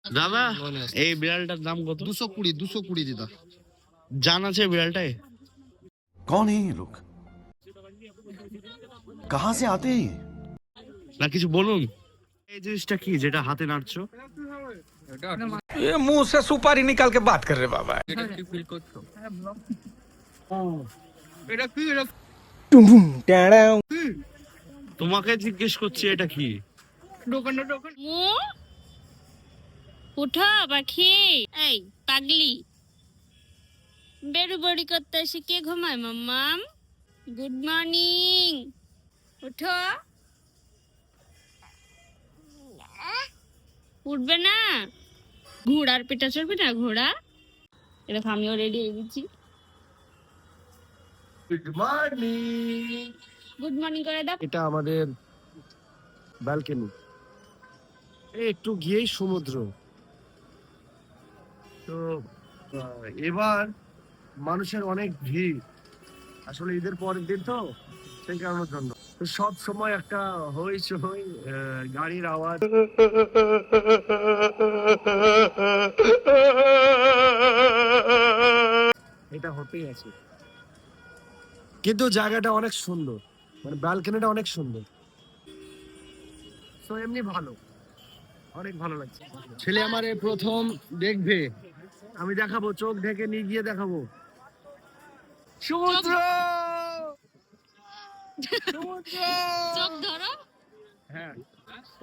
দাদা এই বিড়ালটার দাম কত? 220 দিদা। জান আছে বিড়ালটায়? कौन है ये लोग? कहां से आते हैं ये? না কিছু বলুন। এই জিনিসটা কি যেটা হাতে নাড়ছো? ये मुंह से सुपारी निकाल के बात कर रहे बाबा। তোমাকে জিজ্ঞেস করছি এটা কি? উঠো পাখি। এই পাগলি, বেরু বড়ি করতে এসে কে ঘুমায় মাম্মাম? গুড মর্নিং, উঠো। উঠবে না? ঘোড়ার পিঠা চড়বে না ঘোড়া? এটা আমিও রেডি হয়ে গেছি। Good morning. গুড মর্নিং করে দাও। এটা আমাদের ব্যালকনি, একটু গিয়েই সমুদ্র। তো এবার মানুষের অনেক ভিড়, আসলে ঈদের পরের দিন তো, সেই কারণের জন্য তো সব সময় একটা হইচই, গাড়ির আওয়াজ। এটা হতেই আছে, কিন্তু জায়গাটা অনেক সুন্দর, মানে ব্যালকনিটা অনেক সুন্দর। তো এমনি ভালো, অনেক ভালো লাগছে। ছেলে আমার প্রথম দেখবে, আমি দেখাবো, চোখ ঢেকে নিয়ে গিয়ে দেখাবো সমুদ্র। চোখ ধরো। হ্যাঁ,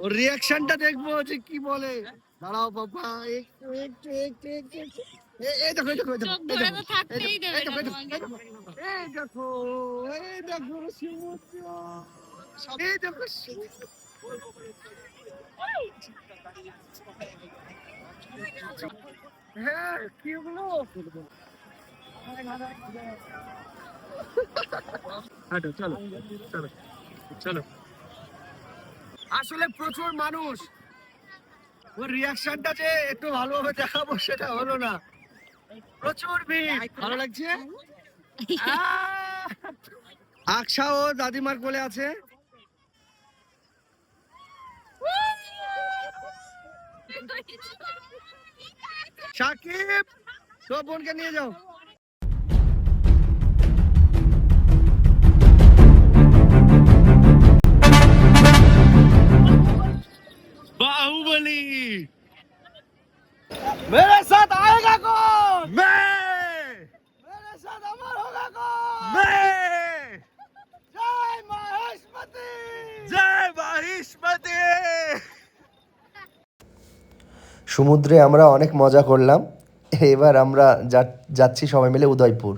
ওর রিয়াকশনটা দেখবো যে কি বলে। দাঁড়াও বাবা, একটু একটু একটু একটু একটু। এই দেখো, এই দেখো, এই দেখো, চোখ ধরে তো থাকতেই দেবে এই দেখো, না এই দেখো, তোমাকে। এই দেখো, এই দেখো সমুদ্র, এই দেখো সমুদ্র। হ্যাঁ, কি হলো? হাঁটো, চলো চলো চলো। আসলে প্রচুর মানুষ, ওর রিয়াকশনটা যে একটু ভালোভাবে দেখাবো সেটা হলো না। প্রচুর ভিড়, ভালো লাগছে। আকশা ও দাদিমার কোলে আছে। সাকিব, তো বোনকে নিয়ে যাও। বাহুবলী। मेरे साथ आएगा कौन? मैं मेरे साथ अमर होगा कौन? मैं जय महेशमती। জয় মাহিষ্মতি। সমুদ্রে আমরা অনেক মজা করলাম। এবার আমরা যাচ্ছি সবাই মিলে উদয়পুর।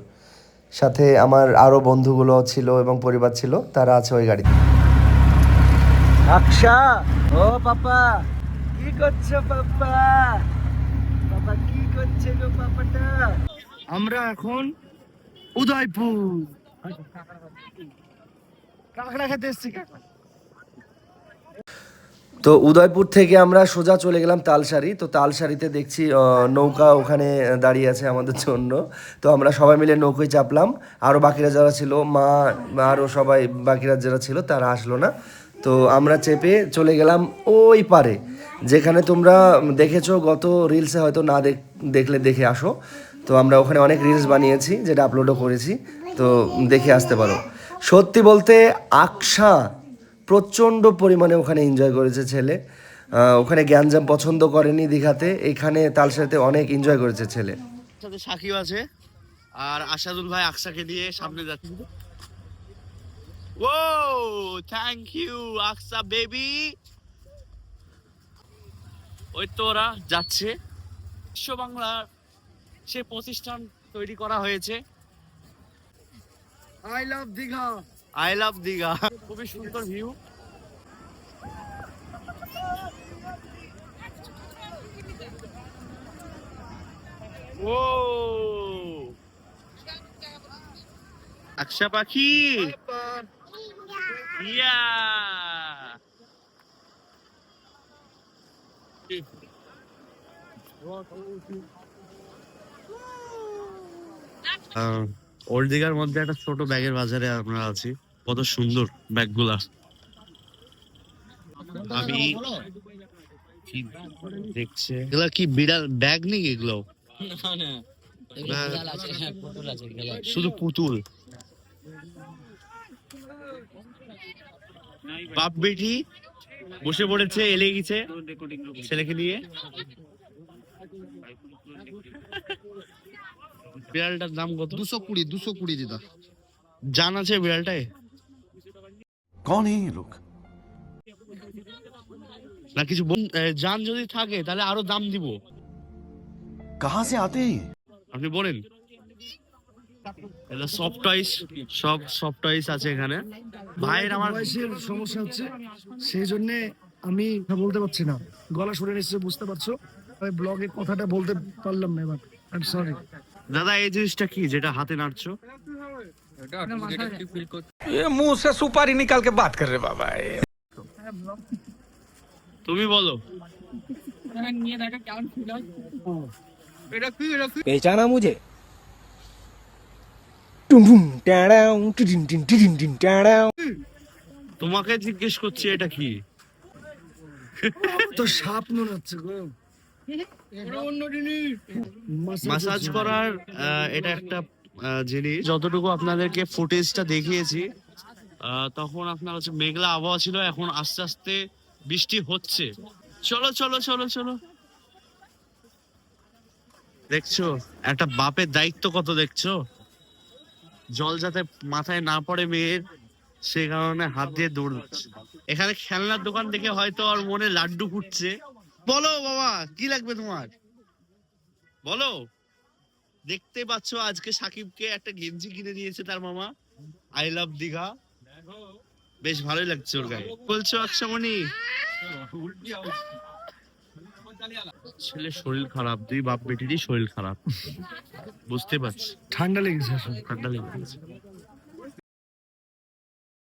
সাথে আমার আরও বন্ধুগুলো ছিল এবং পরিবার ছিল, তারা আছে ওই গাড়িতে। আকশা, ও পাপা কি করছো? পাপা পাপা কি করছে গো পাপাটা? আমরা এখন উদয়পুর কাঁকড়া খেতে এসছি। তো উদয়পুর থেকে আমরা সোজা চলে গেলাম তালসারি। তো তালসারিতে দেখছি নৌকা ওখানে দাঁড়িয়ে আছে আমাদের জন্য। তো আমরা সবাই মিলে নৌকোয় চাপলাম। আরও বাকিরা যারা ছিল, মা আরও সবাই বাকিরা যারা ছিল তারা আসলো না। তো আমরা চেপে চলে গেলাম ওই পারে, যেখানে তোমরা দেখেছো গত রিলসে, হয়তো না দেখলে দেখে আসো। তো আমরা ওখানে অনেক রিলস বানিয়েছি, যেটা আপলোডও করেছি, তো দেখে আসতে পারো। সত্যি বলতে আকশা প্রচণ্ড পরিমাণে ওখানে এনজয় করেছে ছেলে। ওখানে গ্যাঞ্জাম পছন্দ করেনি দীঘাতে, এখানে তালসারিতে অনেক এনজয় করেছে ছেলে। সাথে সাকিব আছে, আর আশাদুল ভাই আকশাকে দিয়ে সামনে যাচ্ছে। ও থ্যাংক ইউ আকশা বেবি। ওই তো ওরা যাচ্ছে। বিশ্ব বাংলার সে প্রতিষ্ঠান তৈরি করা হয়েছে, I love Digha. I love Digha. খুবই সুন্দর ভিউ। ও আকশা পাখি, ইয়া। ওল্ড দীঘার মধ্যে একটা ছোট ব্যাগের বাজারে আমরা আছি। কত সুন্দর ব্যাগগুলা। আমি কি দেখছে এগুলা কি বিড়াল ব্যাগ নেই এগুলো শুধু পুতুল বাপ বেটি বসে পড়েছে এলে গেছে ছেলেকে নিয়ে বিড়ালটার দাম কত 220 দিদা জান আছে বিড়ালটায় कौन है ये लोग না কিছু জান যদি থাকে তাহলে আরো দাম দিব कहाँ से आते हैं ये আপনি বলেন এটা সফট টয়স সব সফট টয়স আছে এখানে ভাইয়ের আমার বয়সের সমস্যা হচ্ছে সেই জন্য আমি কথা বলতে পারছি না, গলা শুনে নিশ্চয়ই বুঝতে পারছো, আমি ব্লগে কথাটা বলতে পারলাম না এবার, আই এম সরি। দাদা এই জিনিসটা কি যেটা হাতে নাড়ছো ये मुंह से सुपारी निकाल के बात कर रहे बाबा তুমি বলো पहचाना मुझे टुम टुम टाडाऊ टिटिन टिन टिटिन टिन टाडाऊ তোমাকে জিজ্ঞেস করছি এটা কি তো সাপ মনে হচ্ছে গো, মাসাজ করার এটা একটা জিনিস যতটুকু আপনাদেরকে ফুটেজটা দেখিয়েছি তখন আপনার হচ্ছে মেঘলা আবহাওয়া ছিল, এখন আস্তে আস্তে বৃষ্টি হচ্ছে। চলো চলো চলো চলো, দেখছো একটা বাপের দায়িত্ব কত, দেখছো জল যাতে মাথায় না পড়ে মেয়ের, সে কারণে হাত দিয়ে দৌড়াচ্ছে। এখানে খেলনার দোকান দেখে হয়তো আর মনে লাড্ডু ফুটছে। বলো বাবা কি লাগবে তোমার, বলো। দেখতে পাচ্ছ আজকে সাকিবকে একটা গেঞ্জি কিনে দিয়েছে তার মামা, আই লাভ দীঘা, বেশ ভালোই লাগছে ওর গায়ে। বলছো আকশামণি ছেলে শরীর খারাপ, দুই বাপ বেটিরই শরীর খারাপ, বুঝতে পারছি ঠান্ডা লেগেছে আসলে। ঠান্ডা লেগে গেছে।